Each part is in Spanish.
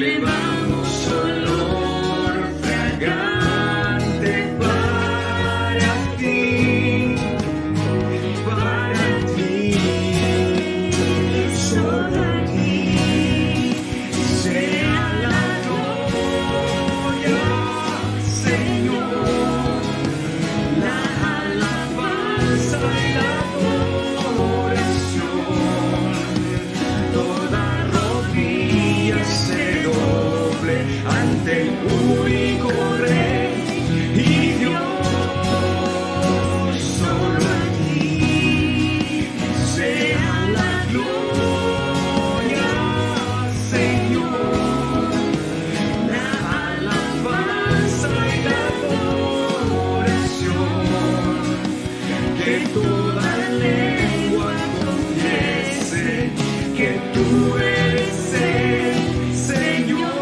elevamos olor fragante para ti, solo a ti sea la gloria, Señor, la alabanza y la adoración. Toda rodilla se doble ante el único Rey y Dios. Solo a ti sea la gloria, Señor, la alabanza y la adoración. Que toda lengua confiese que tú eres el Señor.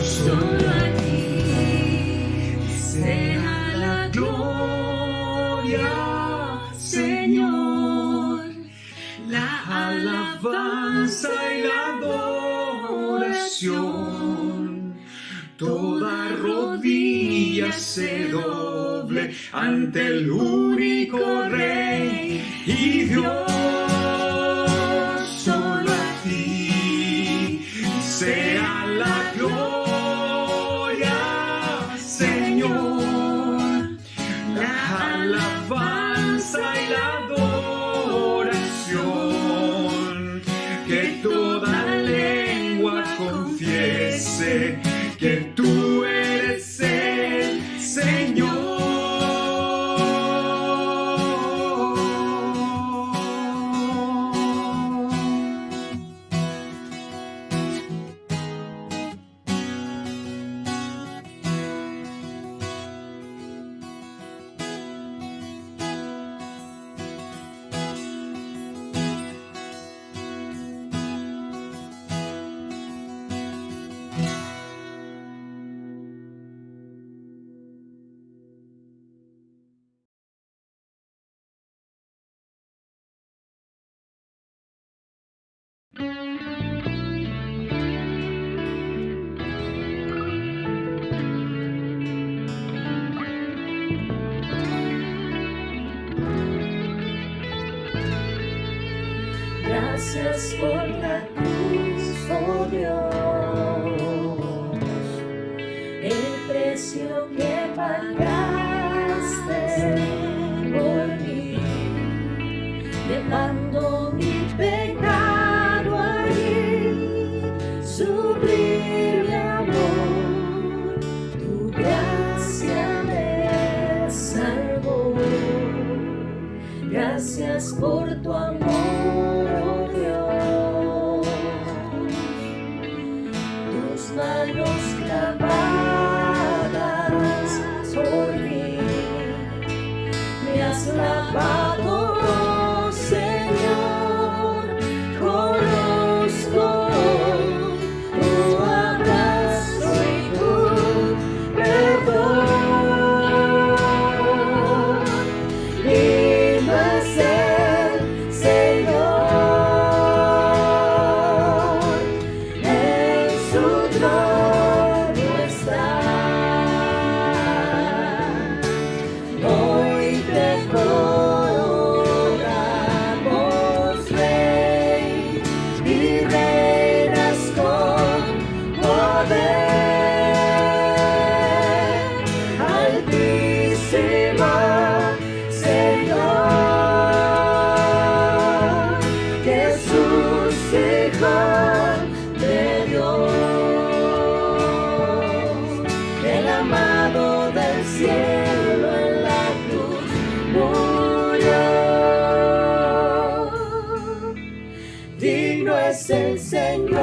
Solo a ti sea la gloria, Señor, la alabanza y la adoración. Toda rodilla se doble ante el único Rey y Dios. Solo a ti sea la gloria, Señor, la alabanza y la adoración. Que toda lengua confiese que tú eres el Señor. Gracias por la cruz, oh Dios, el precio que pagaste por mí, dejando mi pecado allí, sublime amor, tu gracia me salvó. Gracias por tu amor, oh Dios, tus manos clavadas por mí, me has lavado, oh Señor, conozco tu abrazo y tu perdón. es el Señor.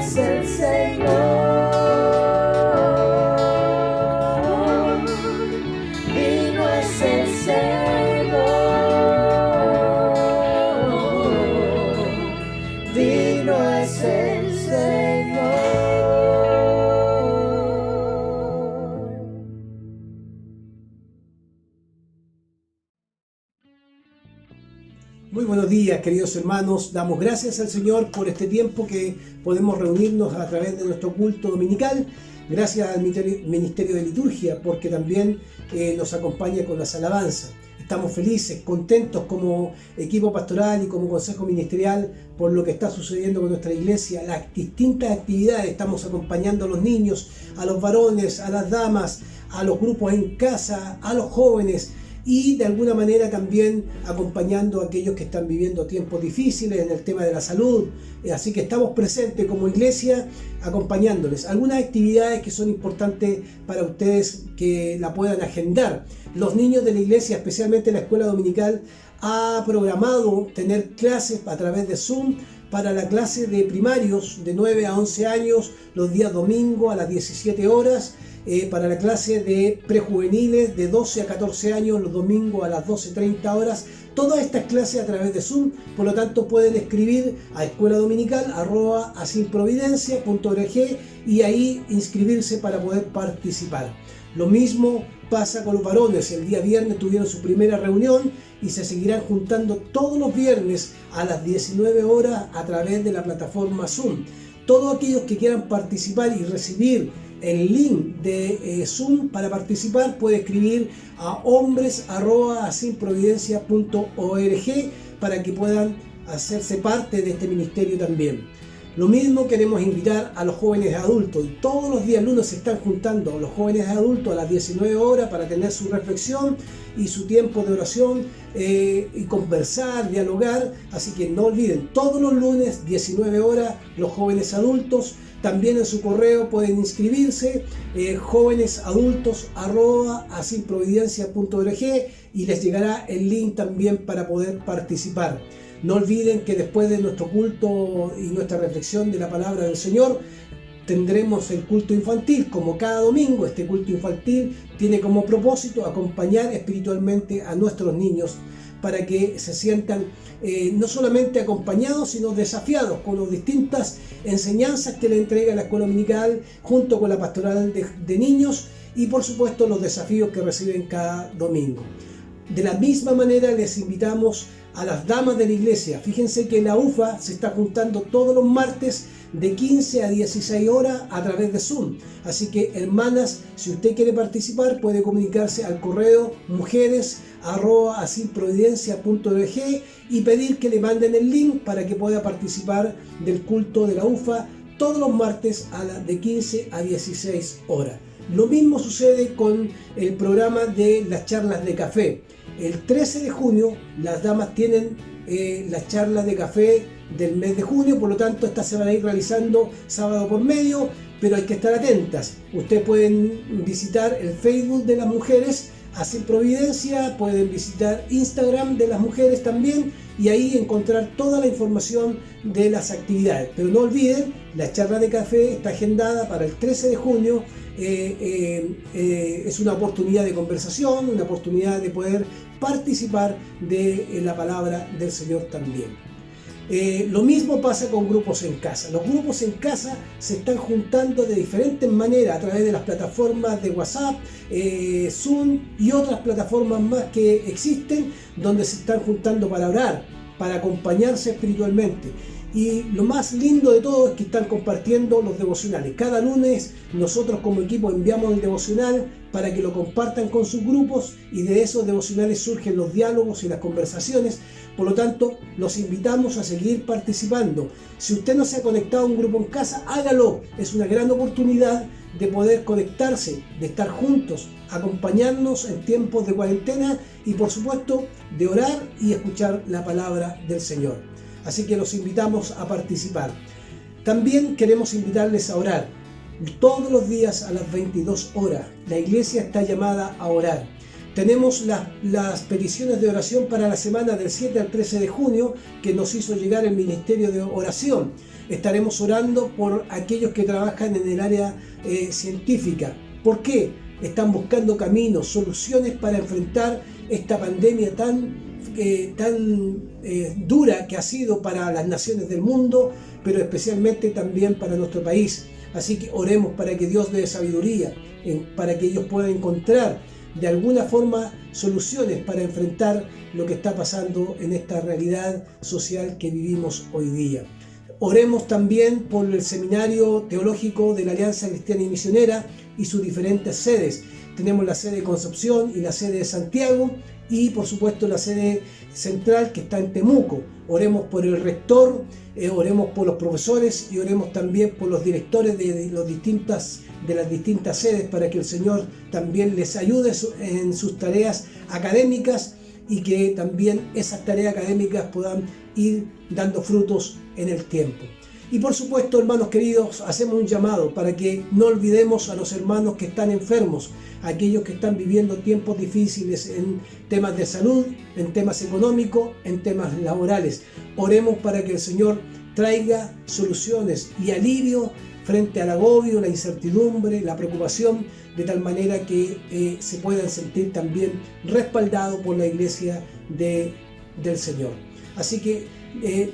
es el Señor, digno es el Señor, digno es el Señor. Muy buenos días, queridos hermanos. Damos gracias al Señor por este tiempo que podemos reunirnos a través de nuestro culto dominical. Gracias al Ministerio de Liturgia, porque también nos acompaña con las alabanzas. Estamos felices, contentos como equipo pastoral y como consejo ministerial por lo que está sucediendo con nuestra iglesia, las distintas actividades. Estamos acompañando a los niños, a los varones, a las damas, a los grupos en casa, a los jóvenes, y de alguna manera también acompañando a aquellos que están viviendo tiempos difíciles en el tema de la salud. Así que estamos presentes como iglesia acompañándoles. Algunas actividades que son importantes para ustedes que la puedan agendar. Los niños de la iglesia, especialmente la escuela dominical, ha programado tener clases a través de Zoom para la clase de primarios de 9 a 11 años los días domingo a las 17 horas. Para la clase de prejuveniles de 12 a 14 años los domingos a las 12:30 horas. Todas estas clases a través de Zoom, por lo tanto pueden escribir a escueladominical@asilprovidencia.org y ahí inscribirse para poder participar. Lo mismo pasa con los varones. El día viernes tuvieron su primera reunión y se seguirán juntando todos los viernes a las 19 horas a través de la plataforma Zoom. Todos aquellos que quieran participar y recibir el link de Zoom para participar puede escribir a hombres@asilprovidencia.org para que puedan hacerse parte de este ministerio también. Lo mismo queremos invitar a los jóvenes adultos. Todos los días lunes se están juntando los jóvenes adultos a las 19 horas para tener su reflexión y su tiempo de oración y conversar, dialogar. Así que no olviden, todos los lunes 19 horas los jóvenes adultos. También en su correo pueden inscribirse, jóvenesadultos@asilprovidencia.org, y les llegará el link también para poder participar. No olviden que después de nuestro culto y nuestra reflexión de la palabra del Señor, tendremos el culto infantil, como cada domingo. Este culto infantil tiene como propósito acompañar espiritualmente a nuestros niños para que se sientan no solamente acompañados, sino desafiados con las distintas enseñanzas que le entrega la escuela dominical junto con la pastoral de niños y por supuesto los desafíos que reciben cada domingo. De la misma manera les invitamos a las damas de la iglesia. Fíjense que la UFA se está juntando todos los martes de 15 a 16 horas a través de Zoom. Así que, hermanas, si usted quiere participar, puede comunicarse al correo mujeres@asilprovidencia.org y pedir que le manden el link para que pueda participar del culto de la UFA todos los martes de 15 a 16 horas. Lo mismo sucede con el programa de las charlas de café. El 13 de junio las damas tienen las charlas de café del mes de junio, por lo tanto estas se van a ir realizando sábado por medio, pero hay que estar atentas. Ustedes pueden visitar el Facebook de las mujeres Asil Providencia, pueden visitar Instagram de las mujeres también y ahí encontrar toda la información de las actividades. Pero no olviden, la charla de café está agendada para el 13 de junio. Es una oportunidad de conversación, una oportunidad de poder participar de la palabra del Señor también. Lo mismo pasa con grupos en casa. Los grupos en casa se están juntando de diferentes maneras a través de las plataformas de WhatsApp, Zoom y otras plataformas más que existen, donde se están juntando para orar, para acompañarse espiritualmente. Y lo más lindo de todo es que están compartiendo los devocionales. Cada lunes nosotros como equipo enviamos el devocional para que lo compartan con sus grupos y de esos devocionales surgen los diálogos y las conversaciones. Por lo tanto, los invitamos a seguir participando. Si usted no se ha conectado a un grupo en casa, hágalo. Es una gran oportunidad de poder conectarse, de estar juntos, acompañarnos en tiempos de cuarentena y por supuesto de orar y escuchar la palabra del Señor. Así que los invitamos a participar. También queremos invitarles a orar. Todos los días a las 22 horas, la iglesia está llamada a orar. Tenemos las peticiones de oración para la semana del 7 al 13 de junio que nos hizo llegar el Ministerio de Oración. Estaremos orando por aquellos que trabajan en el área científica. ¿Por qué? Están buscando caminos, soluciones para enfrentar esta pandemia tan dura que ha sido para las naciones del mundo, pero especialmente también para nuestro país. Así que oremos para que Dios dé sabiduría, para que ellos puedan encontrar de alguna forma soluciones para enfrentar lo que está pasando en esta realidad social que vivimos hoy día. Oremos también por el Seminario Teológico de la Alianza Cristiana y Misionera y sus diferentes sedes. Tenemos la sede de Concepción y la sede de Santiago y por supuesto la sede central que está en Temuco. Oremos por el rector, oremos por los profesores y oremos también por los directores de las distintas sedes para que el Señor también les ayude en sus tareas académicas y que también esas tareas académicas puedan ir dando frutos en el tiempo. Y por supuesto, hermanos queridos, hacemos un llamado para que no olvidemos a los hermanos que están enfermos, aquellos que están viviendo tiempos difíciles en temas de salud, en temas económicos, en temas laborales. Oremos para que el Señor traiga soluciones y alivio frente al agobio, la incertidumbre, la preocupación, de tal manera que se puedan sentir también respaldados por la iglesia del Señor. Así que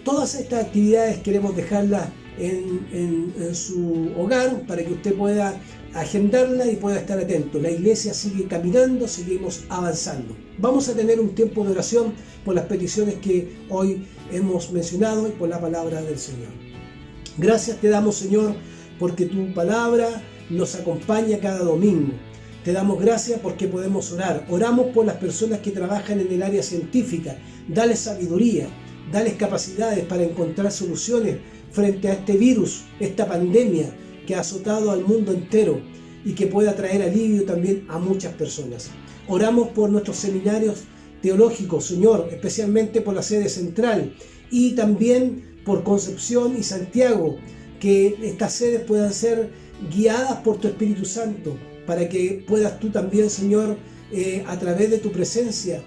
todas estas actividades queremos dejarlas en su hogar para que usted pueda agendarla y pueda estar atento. La iglesia sigue caminando, seguimos avanzando. Vamos a tener un tiempo de oración por las peticiones que hoy hemos mencionado y por la palabra del Señor. Gracias te damos, Señor, porque tu palabra nos acompaña cada domingo. Te damos gracias porque podemos orar. Oramos por las personas que trabajan en el área científica. Dale sabiduría, dales capacidades para encontrar soluciones frente a este virus, esta pandemia que ha azotado al mundo entero y que pueda traer alivio también a muchas personas. Oramos por nuestros seminarios teológicos, Señor, especialmente por la sede central y también por Concepción y Santiago, que estas sedes puedan ser guiadas por tu Espíritu Santo, para que puedas tú también, Señor, a través de tu presencia,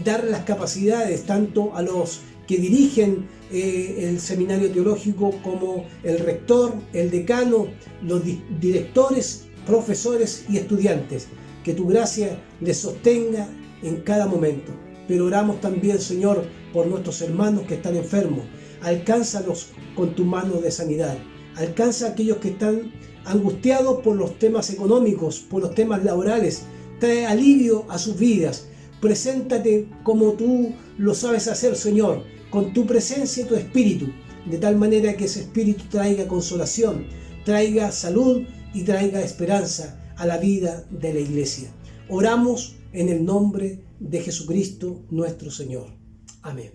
dar las capacidades tanto a los que dirigen el seminario teológico como el rector, el decano, los directores, profesores y estudiantes. Que tu gracia les sostenga en cada momento. Pero oramos también, Señor, por nuestros hermanos que están enfermos. Alcánzalos con tu mano de sanidad. Alcanza a aquellos que están angustiados por los temas económicos, por los temas laborales. Trae alivio a sus vidas. Preséntate como tú lo sabes hacer, Señor, con tu presencia y tu espíritu, de tal manera que ese espíritu traiga consolación, traiga salud y traiga esperanza a la vida de la iglesia. Oramos en el nombre de Jesucristo nuestro Señor. Amén.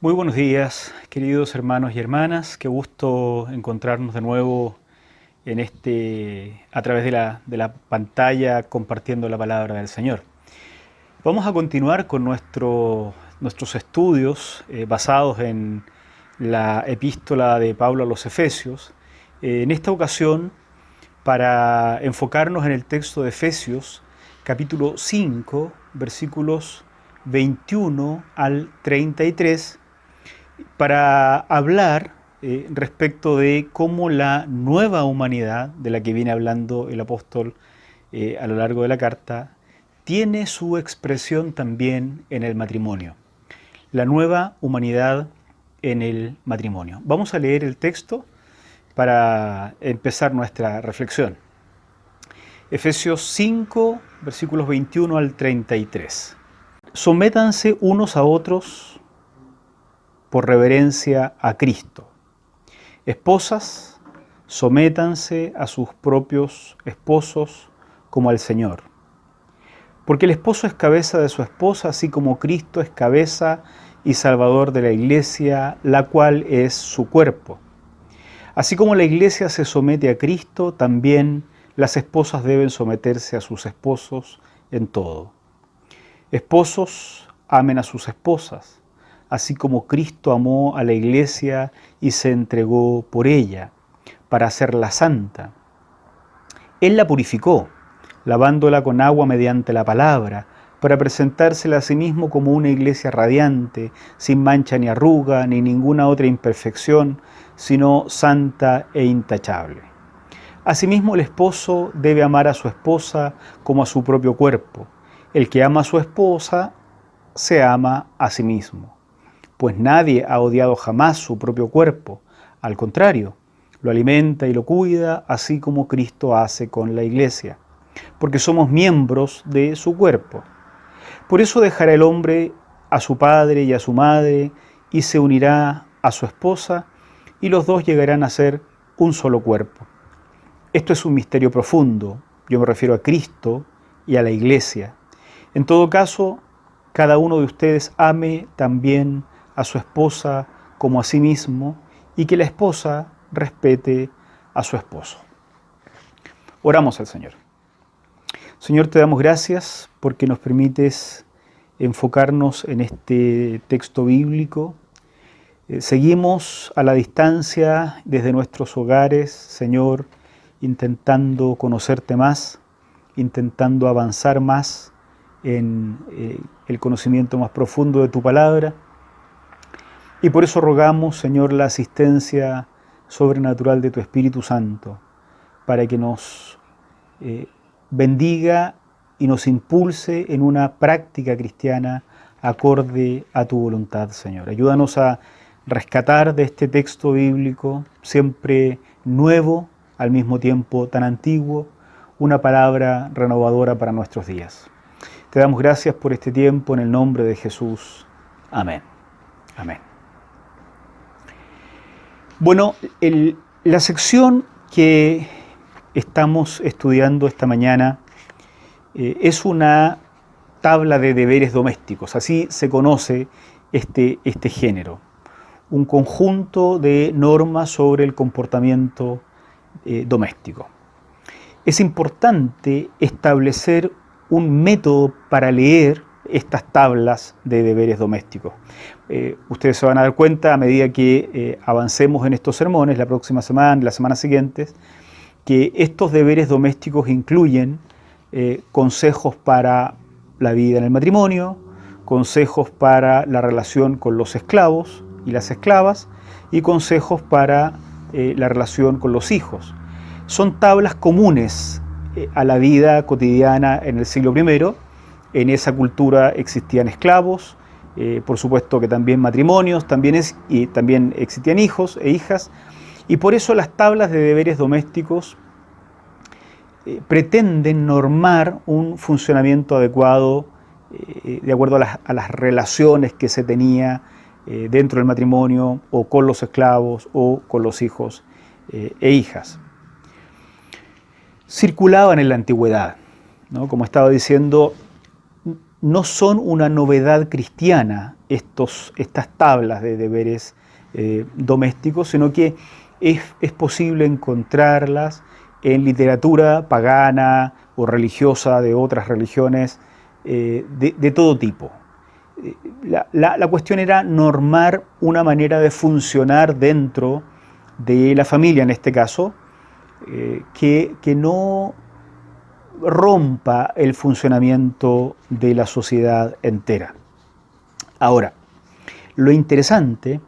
Muy buenos días, queridos hermanos y hermanas. Qué gusto encontrarnos de nuevo a través de la pantalla compartiendo la palabra del Señor. Vamos a continuar con nuestros estudios basados en la epístola de Pablo a los Efesios. En esta ocasión, para enfocarnos en el texto de Efesios, capítulo 5, versículos 21 al 33, para hablar respecto de cómo la nueva humanidad, de la que viene hablando el apóstol a lo largo de la carta, tiene su expresión también en el matrimonio. La nueva humanidad en el matrimonio. Vamos a leer el texto para empezar nuestra reflexión. Efesios 5, versículos 21 al 33. Sométanse unos a otros por reverencia a Cristo. Esposas, sométanse a sus propios esposos como al Señor. Porque el esposo es cabeza de su esposa, así como Cristo es cabeza y salvador de la iglesia, la cual es su cuerpo. Así como la iglesia se somete a Cristo, también las esposas deben someterse a sus esposos en todo. Esposos, amen a sus esposas, así como Cristo amó a la iglesia y se entregó por ella, para hacerla santa. Él la purificó, lavándola con agua mediante la palabra, para presentársela a sí mismo como una iglesia radiante, sin mancha ni arruga, ni ninguna otra imperfección, sino santa e intachable. Asimismo, el esposo debe amar a su esposa como a su propio cuerpo. El que ama a su esposa se ama a sí mismo. Pues nadie ha odiado jamás su propio cuerpo. Al contrario, lo alimenta y lo cuida, así como Cristo hace con la iglesia, porque somos miembros de su cuerpo. Por eso dejará el hombre a su padre y a su madre, y se unirá a su esposa, y los dos llegarán a ser un solo cuerpo. Esto es un misterio profundo. Yo me refiero a Cristo y a la iglesia. En todo caso, cada uno de ustedes ame también a su esposa como a sí mismo, y que la esposa respete a su esposo. Oramos al Señor. Señor, te damos gracias porque nos permites enfocarnos en este texto bíblico. Seguimos a la distancia desde nuestros hogares, Señor, intentando conocerte más, intentando avanzar más en el conocimiento más profundo de tu palabra. Y por eso rogamos, Señor, la asistencia sobrenatural de tu Espíritu Santo, para que nos bendiga y nos impulse en una práctica cristiana acorde a tu voluntad, Señor. Ayúdanos a rescatar de este texto bíblico, siempre nuevo, al mismo tiempo tan antiguo, una palabra renovadora para nuestros días. Te damos gracias por este tiempo en el nombre de Jesús. Amén. Amén. Bueno, la sección que estamos estudiando esta mañana es una tabla de deberes domésticos, así se conoce este género, un conjunto de normas sobre el comportamiento doméstico. Es importante establecer un método para leer estas tablas de deberes domésticos. Ustedes se van a dar cuenta a medida que avancemos en estos sermones, la próxima semana, las semanas siguientes, que estos deberes domésticos incluyen consejos para la vida en el matrimonio, consejos para la relación con los esclavos y las esclavas, y consejos para la relación con los hijos. Son tablas comunes a la vida cotidiana en el siglo I. En esa cultura existían esclavos, por supuesto que también matrimonios, también existían hijos e hijas, y por eso las tablas de deberes domésticos pretenden normar un funcionamiento adecuado de acuerdo a las relaciones que se tenía dentro del matrimonio o con los esclavos o con los hijos e hijas. Circulaban en la antigüedad, ¿no? Como estaba diciendo, no son una novedad cristiana estas tablas de deberes domésticos, sino que es posible encontrarlas en literatura pagana o religiosa de otras religiones de todo tipo. La cuestión era normar una manera de funcionar dentro de la familia, en este caso, que no rompa el funcionamiento de la sociedad entera. Ahora, lo interesante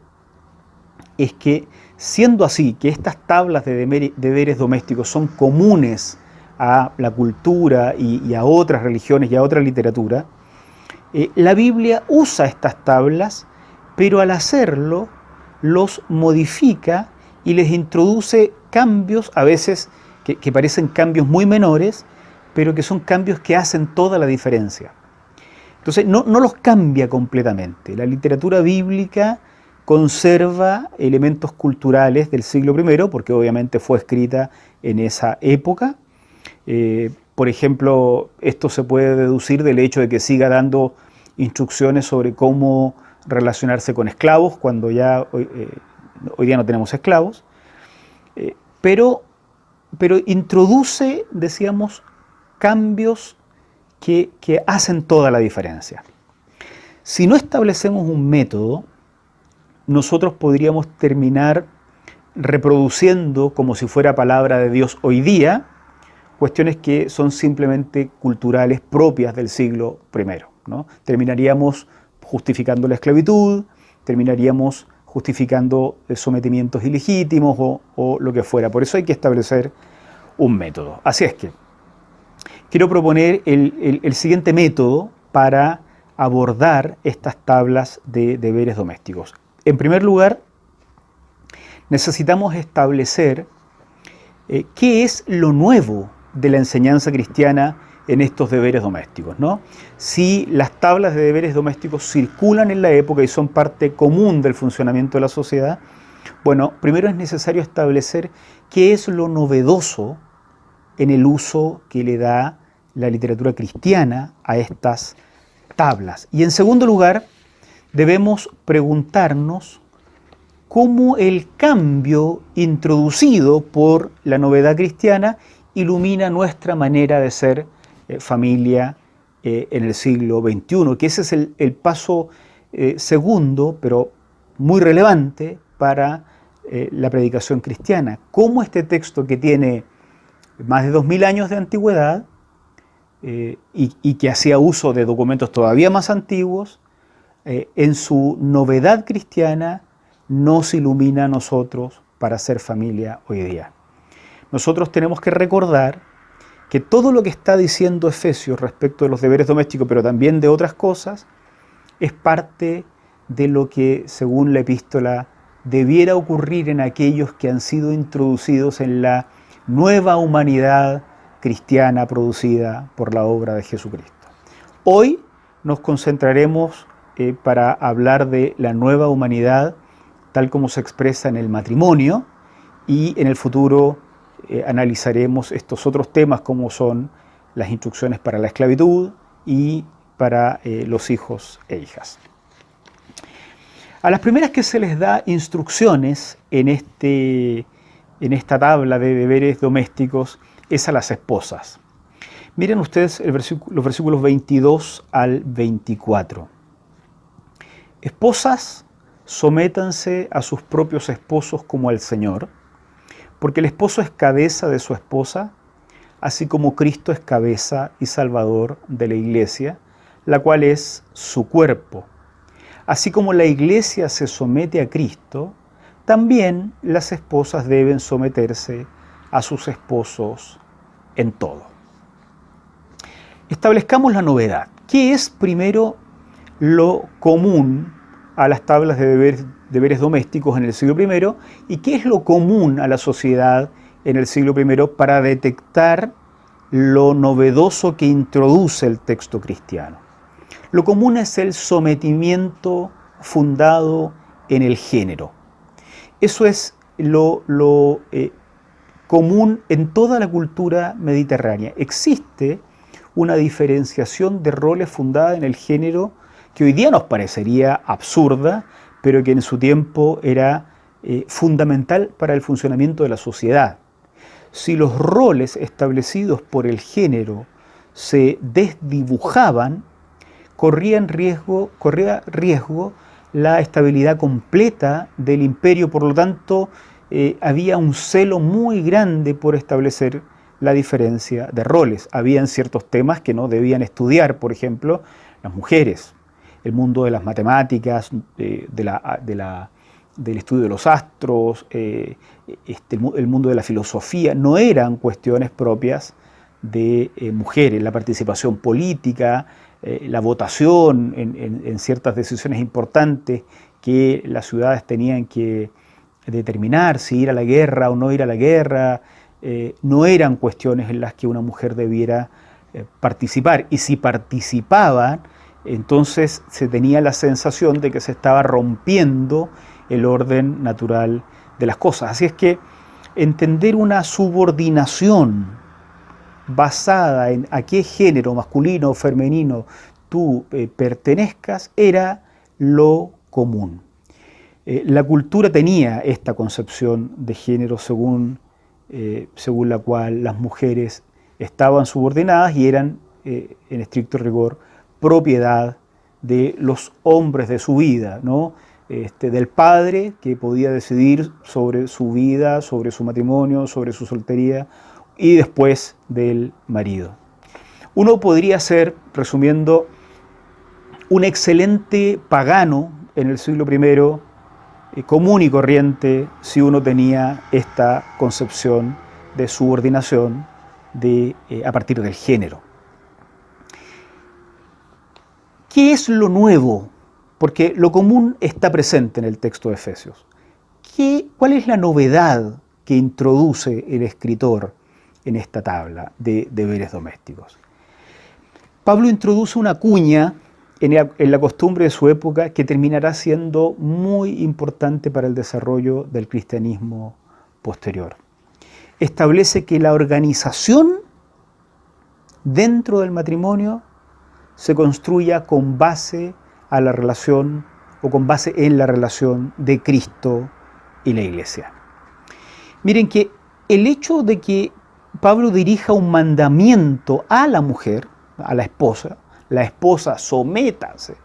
es que, siendo así, que estas tablas de deberes domésticos son comunes a la cultura y a otras religiones y a otra literatura, la Biblia usa estas tablas, pero al hacerlo los modifica y les introduce cambios, a veces que parecen cambios muy menores, pero que son cambios que hacen toda la diferencia. Entonces no los cambia completamente. La literatura bíblica conserva elementos culturales del siglo I, porque obviamente fue escrita en esa época. Por ejemplo, esto se puede deducir del hecho de que siga dando instrucciones sobre cómo relacionarse con esclavos, cuando ya hoy día no tenemos esclavos, pero introduce, decíamos, cambios que hacen toda la diferencia. Si no establecemos un método, nosotros podríamos terminar reproduciendo, como si fuera palabra de Dios hoy día, cuestiones que son simplemente culturales propias del siglo I, ¿no? Terminaríamos justificando la esclavitud, terminaríamos justificando sometimientos ilegítimos o lo que fuera. Por eso hay que establecer un método. Así es que quiero proponer el siguiente método para abordar estas tablas de deberes domésticos. En primer lugar, necesitamos establecer qué es lo nuevo de la enseñanza cristiana en estos deberes domésticos, ¿no? Si las tablas de deberes domésticos circulan en la época y son parte común del funcionamiento de la sociedad, bueno, primero es necesario establecer qué es lo novedoso en el uso que le da la literatura cristiana a estas tablas. Y en segundo lugar, debemos preguntarnos cómo el cambio introducido por la novedad cristiana ilumina nuestra manera de ser familia en el siglo XXI, que ese es el paso segundo, pero muy relevante para la predicación cristiana. Cómo este texto, que tiene más de 2000 años de antigüedad y que hacía uso de documentos todavía más antiguos, en su novedad cristiana nos ilumina a nosotros para ser familia hoy día. Nosotros tenemos que recordar que todo lo que está diciendo Efesios respecto de los deberes domésticos, pero también de otras cosas, es parte de lo que, según la epístola, debiera ocurrir en aquellos que han sido introducidos en la nueva humanidad cristiana producida por la obra de Jesucristo. Hoy nos concentraremos para hablar de la nueva humanidad tal como se expresa en el matrimonio, y en el futuro analizaremos estos otros temas como son las instrucciones para la esclavitud y para los hijos e hijas. A las primeras que se les da instrucciones en esta tabla de deberes domésticos es a las esposas. Miren ustedes los versículos 22 al 24. Esposas, sométanse a sus propios esposos como al Señor, porque el esposo es cabeza de su esposa, así como Cristo es cabeza y salvador de la iglesia, la cual es su cuerpo. Así como la iglesia se somete a Cristo, también las esposas deben someterse a sus esposos en todo. Establezcamos la novedad. ¿Qué es primero lo común a las tablas de deberes domésticos en el siglo I y qué es lo común a la sociedad en el siglo I para detectar lo novedoso que introduce el texto cristiano? Lo común es el sometimiento fundado en el género. Eso es lo común en toda la cultura mediterránea. Existe una diferenciación de roles fundada en el género que hoy día nos parecería absurda, pero que en su tiempo era fundamental para el funcionamiento de la sociedad. Si los roles establecidos por el género se desdibujaban, corría riesgo la estabilidad completa del imperio. Por lo tanto, había un celo muy grande por establecer la diferencia de roles. Habían ciertos temas que no debían estudiar, por ejemplo, las mujeres. El mundo de las matemáticas, del estudio de los astros, el mundo de la filosofía, no eran cuestiones propias de mujeres. La participación política, la votación en ciertas decisiones importantes que las ciudades tenían que determinar, si ir a la guerra o no ir a la guerra, no eran cuestiones en las que una mujer debiera participar. Y si participaban, entonces se tenía la sensación de que se estaba rompiendo el orden natural de las cosas. Así es que entender una subordinación basada en a qué género, masculino o femenino, tú pertenezcas, era lo común. La cultura tenía esta concepción de género según la cual las mujeres estaban subordinadas y eran, en estricto rigor, propiedad de los hombres de su vida, ¿no? Del padre, que podía decidir sobre su vida, sobre su matrimonio, sobre su soltería, y después del marido. Uno podría ser, resumiendo, un excelente pagano en el siglo I, común y corriente, si uno tenía esta concepción de subordinación a partir del género. ¿Qué es lo nuevo? Porque lo común está presente en el texto de Efesios. ¿Cuál es la novedad que introduce el escritor en esta tabla de deberes domésticos? Pablo introduce una cuña en la costumbre de su época que terminará siendo muy importante para el desarrollo del cristianismo posterior. Establece que la organización dentro del matrimonio se construya con base a la relación o con base en la relación de Cristo y la Iglesia. Miren que el hecho de que Pablo dirija un mandamiento a la mujer, a la esposa sométase,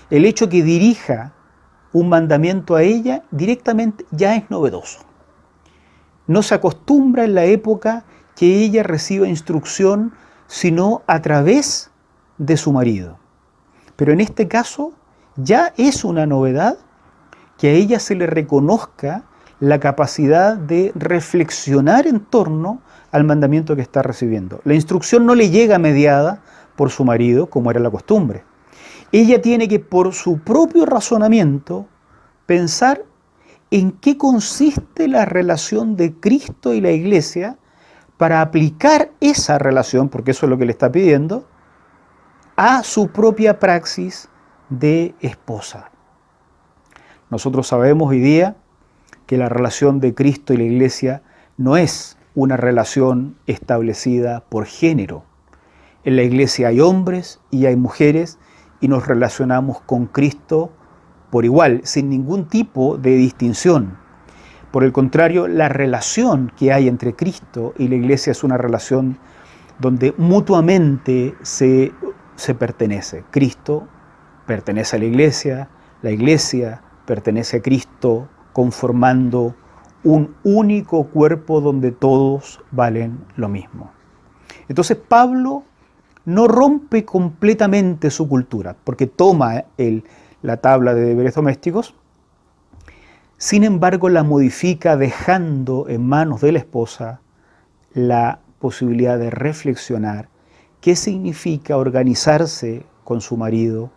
el hecho que dirija un mandamiento a ella directamente ya es novedoso. No se acostumbra en la época que ella reciba instrucción sino a través de su marido. Pero en este caso ya es una novedad que a ella se le reconozca la capacidad de reflexionar en torno al mandamiento que está recibiendo. La instrucción no le llega mediada por su marido, como era la costumbre. Ella tiene que, por su propio razonamiento, pensar en qué consiste la relación de Cristo y la Iglesia para aplicar esa relación, porque eso es lo que le está pidiendo, a su propia praxis de esposa. Nosotros sabemos hoy día que la relación de Cristo y la Iglesia no es una relación establecida por género. En la Iglesia hay hombres y hay mujeres y nos relacionamos con Cristo por igual, sin ningún tipo de distinción. Por el contrario, la relación que hay entre Cristo y la Iglesia es una relación donde mutuamente se pertenece. Cristo pertenece a la Iglesia pertenece a Cristo, conformando un único cuerpo donde todos valen lo mismo. Entonces Pablo no rompe completamente su cultura, porque toma la tabla de deberes domésticos, sin embargo la modifica dejando en manos de la esposa la posibilidad de reflexionar qué significa organizarse con su marido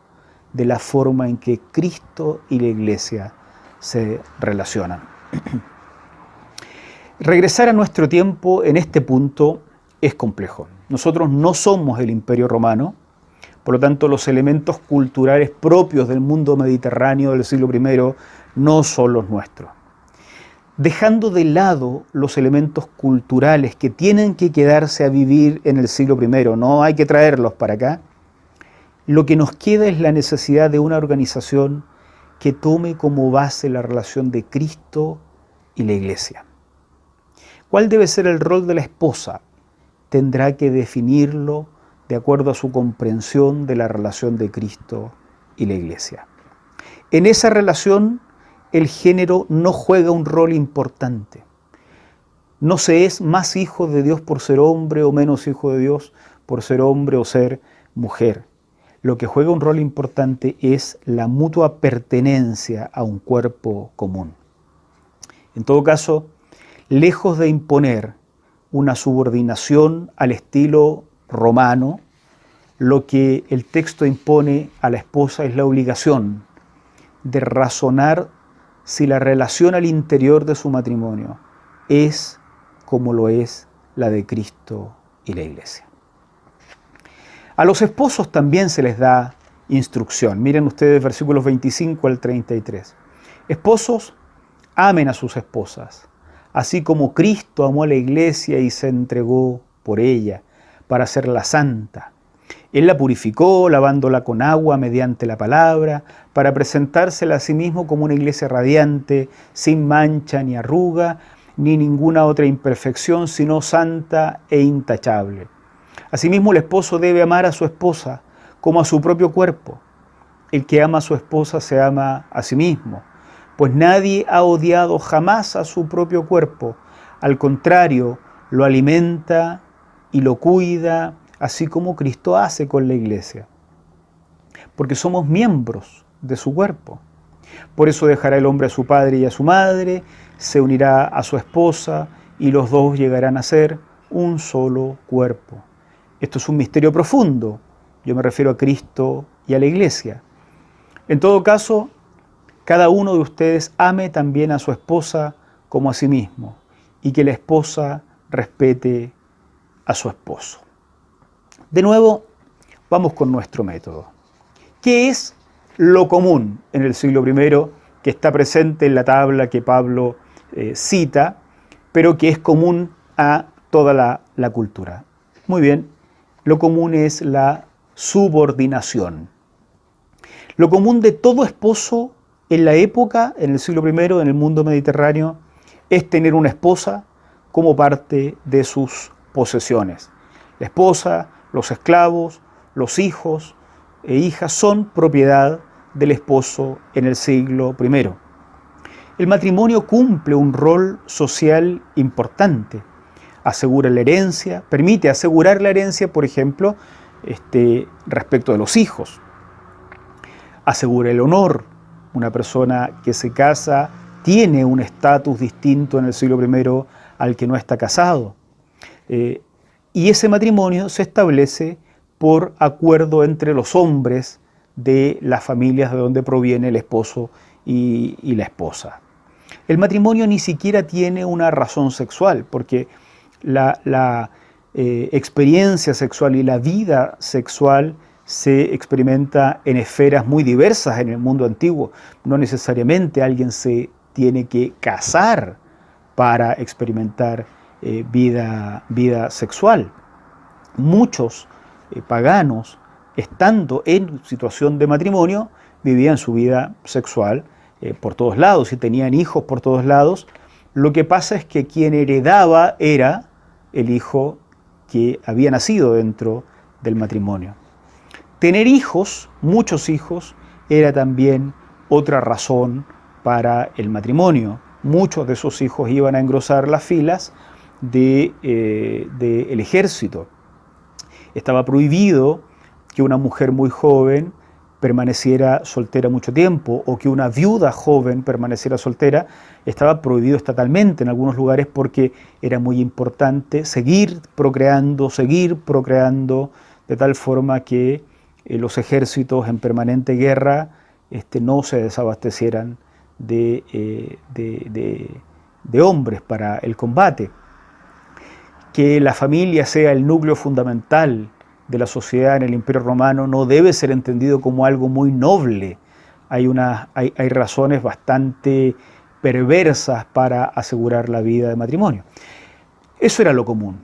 de la forma en que Cristo y la Iglesia se relacionan. Regresar a nuestro tiempo en este punto es complejo. Nosotros no somos el Imperio Romano, por lo tanto los elementos culturales propios del mundo mediterráneo del siglo I no son los nuestros. Dejando de lado los elementos culturales que tienen que quedarse a vivir en el siglo I, no hay que traerlos para acá, lo que nos queda es la necesidad de una organización que tome como base la relación de Cristo y la Iglesia. ¿Cuál debe ser el rol de la esposa? Tendrá que definirlo de acuerdo a su comprensión de la relación de Cristo y la Iglesia. En esa relación, el género no juega un rol importante. No se es más hijo de Dios por ser hombre o menos hijo de Dios por ser hombre o ser mujer. Lo que juega un rol importante es la mutua pertenencia a un cuerpo común. En todo caso, lejos de imponer una subordinación al estilo romano, lo que el texto impone a la esposa es la obligación de razonar si la relación al interior de su matrimonio es como lo es la de Cristo y la Iglesia. A los esposos también se les da instrucción. Miren ustedes versículos 25 al 33. Esposos, amen a sus esposas, así como Cristo amó a la Iglesia y se entregó por ella para hacerla santa. Él la purificó, lavándola con agua mediante la palabra, para presentársela a sí mismo como una iglesia radiante, sin mancha ni arruga, ni ninguna otra imperfección, sino santa e intachable. Asimismo, el esposo debe amar a su esposa como a su propio cuerpo. El que ama a su esposa se ama a sí mismo, pues nadie ha odiado jamás a su propio cuerpo. Al contrario, lo alimenta y lo cuida, así como Cristo hace con la iglesia. Porque somos miembros de su cuerpo. Por eso dejará el hombre a su padre y a su madre, se unirá a su esposa y los dos llegarán a ser un solo cuerpo. Esto es un misterio profundo. Yo me refiero a Cristo y a la iglesia. En todo caso, cada uno de ustedes ame también a su esposa como a sí mismo, y que la esposa respete a su esposo. De nuevo, vamos con nuestro método. ¿Qué es lo común en el siglo I que está presente en la tabla que Pablo cita, pero que es común a toda la cultura? Muy bien, lo común es la subordinación. Lo común de todo esposo en la época, en el siglo I, en el mundo mediterráneo, es tener una esposa como parte de sus posesiones. La esposa, los esclavos, los hijos e hijas son propiedad del esposo en el siglo I. El matrimonio cumple un rol social importante. Asegura la herencia, permite asegurar la herencia, por ejemplo, respecto de los hijos. Asegura el honor. Una persona que se casa tiene un estatus distinto en el siglo I al que no está casado. Y ese matrimonio se establece por acuerdo entre los hombres de las familias de donde proviene el esposo y la esposa. El matrimonio ni siquiera tiene una razón sexual, porque la experiencia sexual y la vida sexual se experimenta en esferas muy diversas en el mundo antiguo. No necesariamente alguien se tiene que casar para experimentar vida sexual. Muchos paganos, estando en situación de matrimonio, vivían su vida sexual por todos lados y tenían hijos por todos lados. Lo que pasa es que quien heredaba era el hijo que había nacido dentro del matrimonio. Tener hijos, muchos hijos, era también otra razón para el matrimonio. Muchos de esos hijos iban a engrosar las filas del ejército. Estaba prohibido que una mujer muy joven permaneciera soltera mucho tiempo o que una viuda joven permaneciera soltera. Estaba prohibido estatalmente en algunos lugares porque era muy importante seguir procreando, de tal forma que los ejércitos en permanente guerra no se desabastecieran de hombres para el combate. Que la familia sea el núcleo fundamental de la sociedad en el Imperio Romano no debe ser entendido como algo muy noble. Hay razones bastante perversas para asegurar la vida de matrimonio. Eso era lo común.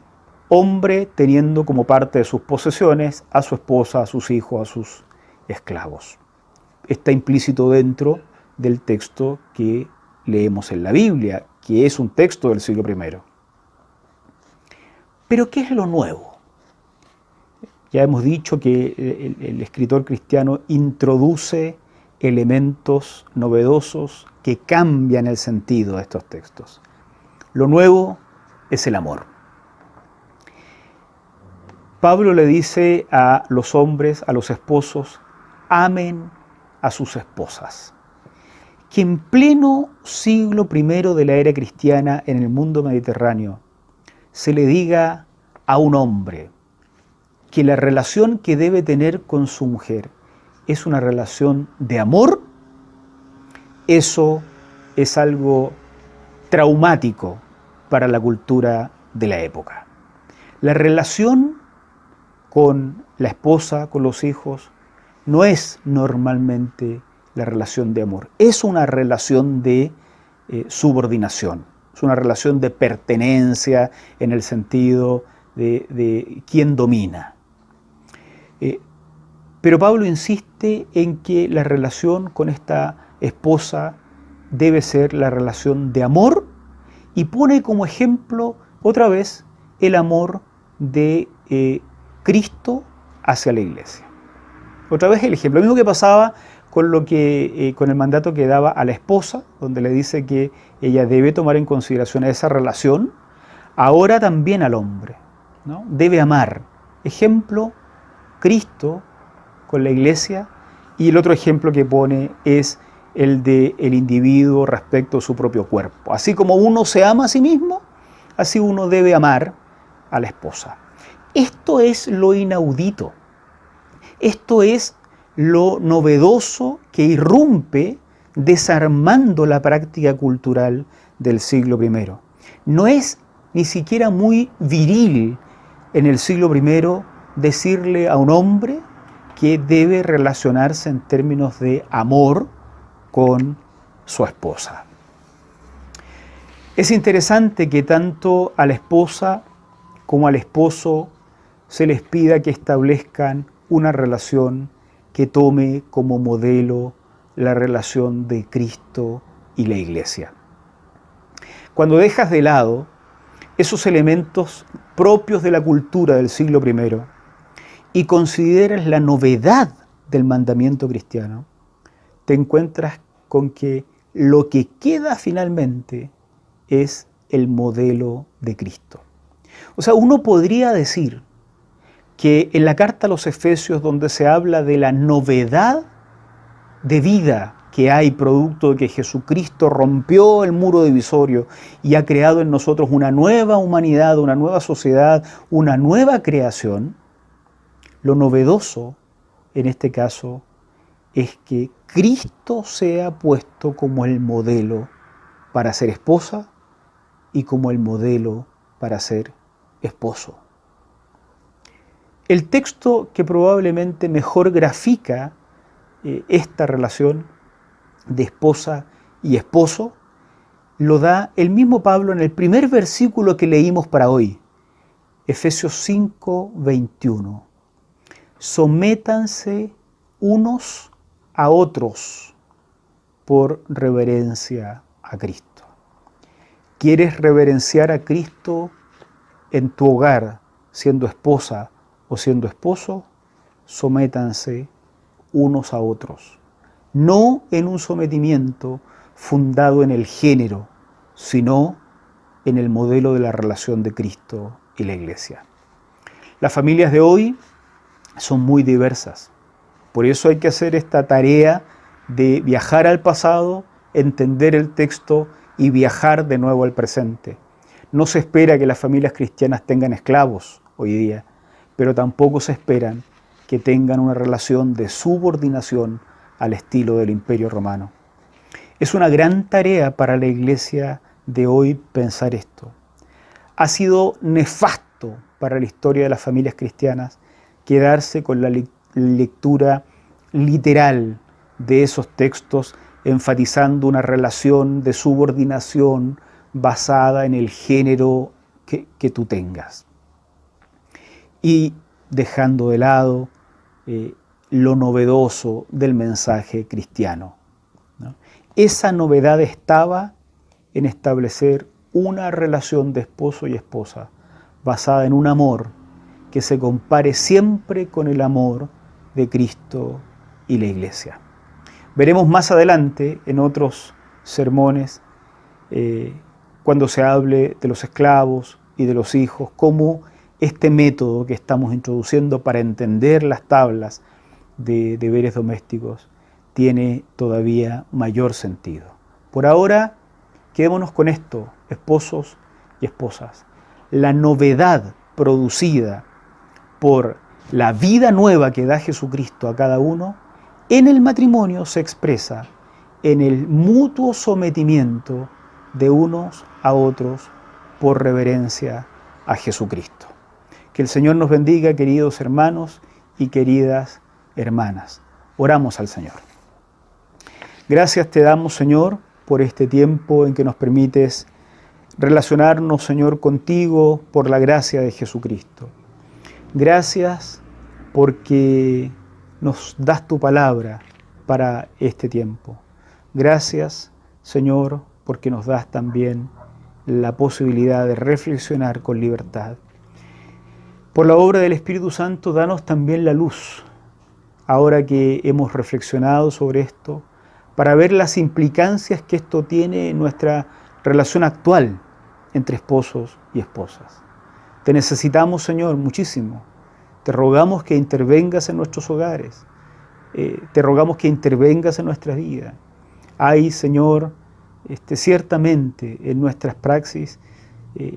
Hombre teniendo como parte de sus posesiones a su esposa, a sus hijos, a sus esclavos. Está implícito dentro del texto que leemos en la Biblia, que es un texto del siglo I. Pero ¿qué es lo nuevo? Ya hemos dicho que el escritor cristiano introduce elementos novedosos que cambian el sentido de estos textos. Lo nuevo es el amor. Pablo le dice a los hombres, a los esposos, amen a sus esposas. Que en pleno siglo I de la era cristiana en el mundo mediterráneo se le diga a un hombre que la relación que debe tener con su mujer es una relación de amor, eso es algo traumático para la cultura de la época. La relación con la esposa, con los hijos, no es normalmente la relación de amor, es una relación de subordinación, es una relación de pertenencia en el sentido de quién domina. Pero Pablo insiste en que la relación con esta esposa debe ser la relación de amor y pone como ejemplo otra vez el amor de Cristo hacia la iglesia. Otra vez el ejemplo, lo mismo que pasaba con el mandato que daba a la esposa, donde le dice que ella debe tomar en consideración esa relación. ahora también al hombre, ¿no? Debe amar. Ejemplo, Cristo con la iglesia, y el otro ejemplo que pone es el del individuo respecto a su propio cuerpo. Así como uno se ama a sí mismo, así uno debe amar a la esposa. Esto es lo inaudito. Esto es lo novedoso que irrumpe desarmando la práctica cultural del siglo I. No es ni siquiera muy viril en el siglo I decirle a un hombre que debe relacionarse en términos de amor con su esposa. Es interesante que tanto a la esposa como al esposo se les pida que establezcan una relación que tome como modelo la relación de Cristo y la Iglesia. Cuando dejas de lado esos elementos propios de la cultura del siglo I y consideras la novedad del mandamiento cristiano, te encuentras con que lo que queda finalmente es el modelo de Cristo. O sea, uno podría decir que en la carta a los Efesios, donde se habla de la novedad de vida que hay producto de que Jesucristo rompió el muro divisorio y ha creado en nosotros una nueva humanidad, una nueva sociedad, una nueva creación, lo novedoso en este caso es que Cristo sea puesto como el modelo para ser esposa y como el modelo para ser esposo. El texto que probablemente mejor grafica esta relación de esposa y esposo lo da el mismo Pablo en el primer versículo que leímos para hoy, Efesios 5, 21. Sométanse unos a otros por reverencia a Cristo. ¿Quieres reverenciar a Cristo en tu hogar, siendo esposa o siendo esposo? Sométanse unos a otros. No en un sometimiento fundado en el género, sino en el modelo de la relación de Cristo y la Iglesia. Las familias de hoy son muy diversas. Por eso hay que hacer esta tarea de viajar al pasado, entender el texto y viajar de nuevo al presente. No se espera que las familias cristianas tengan esclavos hoy día, pero tampoco se esperan que tengan una relación de subordinación al estilo del Imperio Romano. Es una gran tarea para la iglesia de hoy pensar esto. Ha sido nefasto para la historia de las familias cristianas quedarse con la lectura literal de esos textos, enfatizando una relación de subordinación basada en el género que tú tengas. Y dejando de lado lo novedoso del mensaje cristiano, ¿no? Esa novedad estaba en establecer una relación de esposo y esposa basada en un amor que se compare siempre con el amor de Cristo y la Iglesia. Veremos más adelante en otros sermones, cuando se hable de los esclavos y de los hijos, cómo este método que estamos introduciendo para entender las tablas de deberes domésticos tiene todavía mayor sentido. Por ahora, quedémonos con esto, esposos y esposas. La novedad producida por la vida nueva que da Jesucristo a cada uno, en el matrimonio se expresa en el mutuo sometimiento de unos a otros por reverencia a Jesucristo. Que el Señor nos bendiga, queridos hermanos y queridas hermanas. Oramos al Señor. Gracias te damos, Señor, por este tiempo en que nos permites relacionarnos, Señor, contigo por la gracia de Jesucristo. Gracias porque nos das tu palabra para este tiempo. Gracias, Señor, porque nos das también la posibilidad de reflexionar con libertad. Por la obra del Espíritu Santo, danos también la luz, ahora que hemos reflexionado sobre esto, para ver las implicancias que esto tiene en nuestra relación actual, entre esposos y esposas. Te necesitamos, Señor, muchísimo. Te rogamos que intervengas en nuestros hogares. Te rogamos que intervengas en nuestra vida. Hay, Señor, ciertamente en nuestras praxis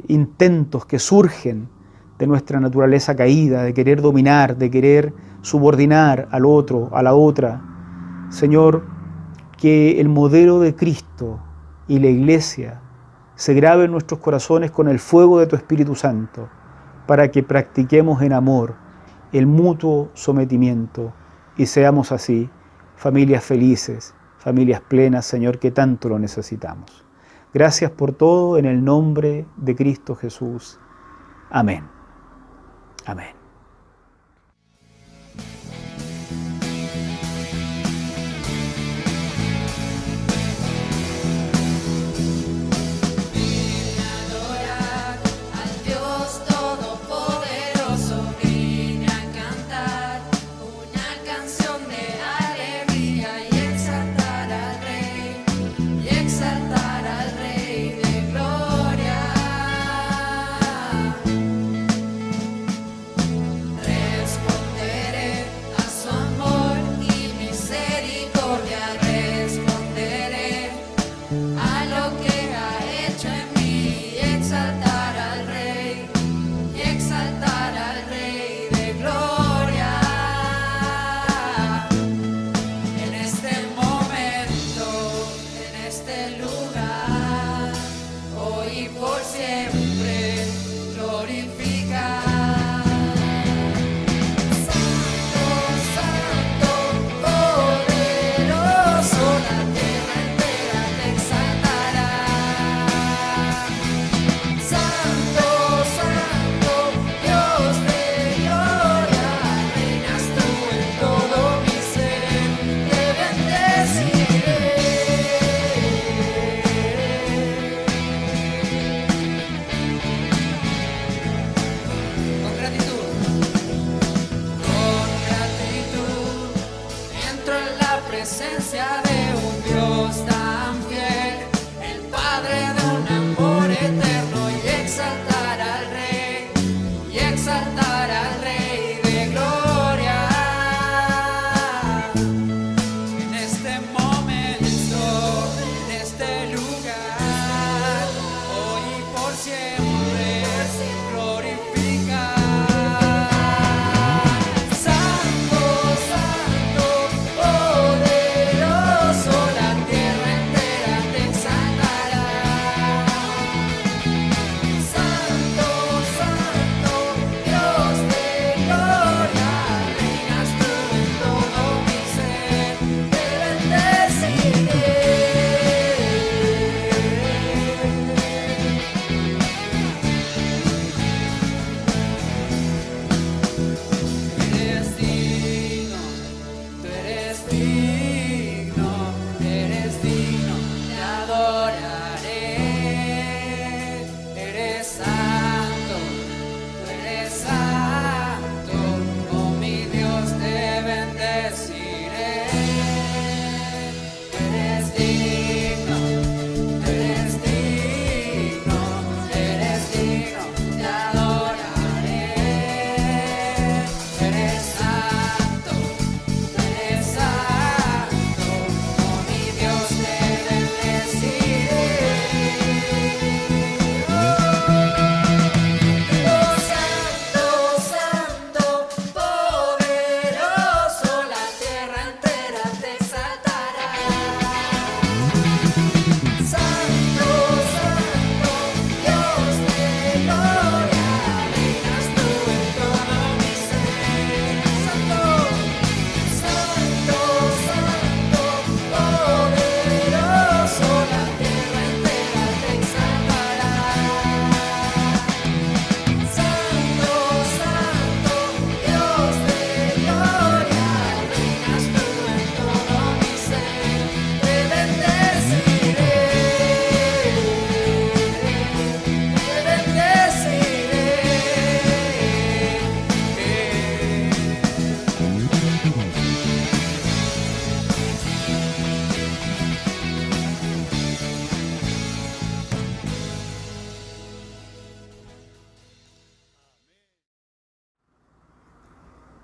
intentos que surgen de nuestra naturaleza caída, de querer dominar, de querer subordinar al otro, a la otra. Señor, que el modelo de Cristo y la Iglesia se grabe en nuestros corazones con el fuego de tu Espíritu Santo, para que practiquemos en amor el mutuo sometimiento y seamos así familias felices, familias plenas, Señor, que tanto lo necesitamos. Gracias por todo, en el nombre de Cristo Jesús. Amén. Amén.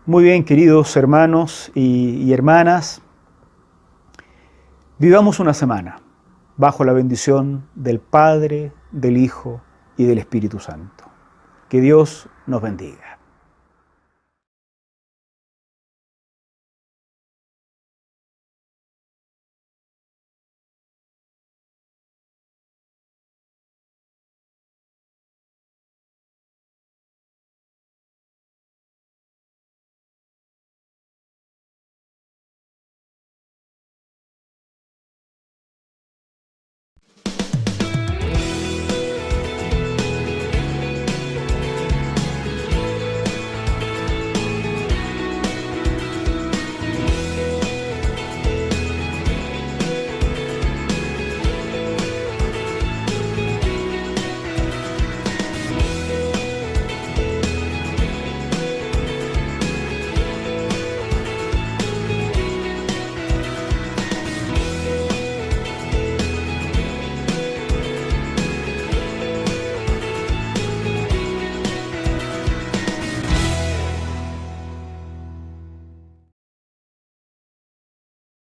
Muy bien, queridos hermanos y hermanas, vivamos una semana bajo la bendición del Padre, del Hijo y del Espíritu Santo. Que Dios nos bendiga.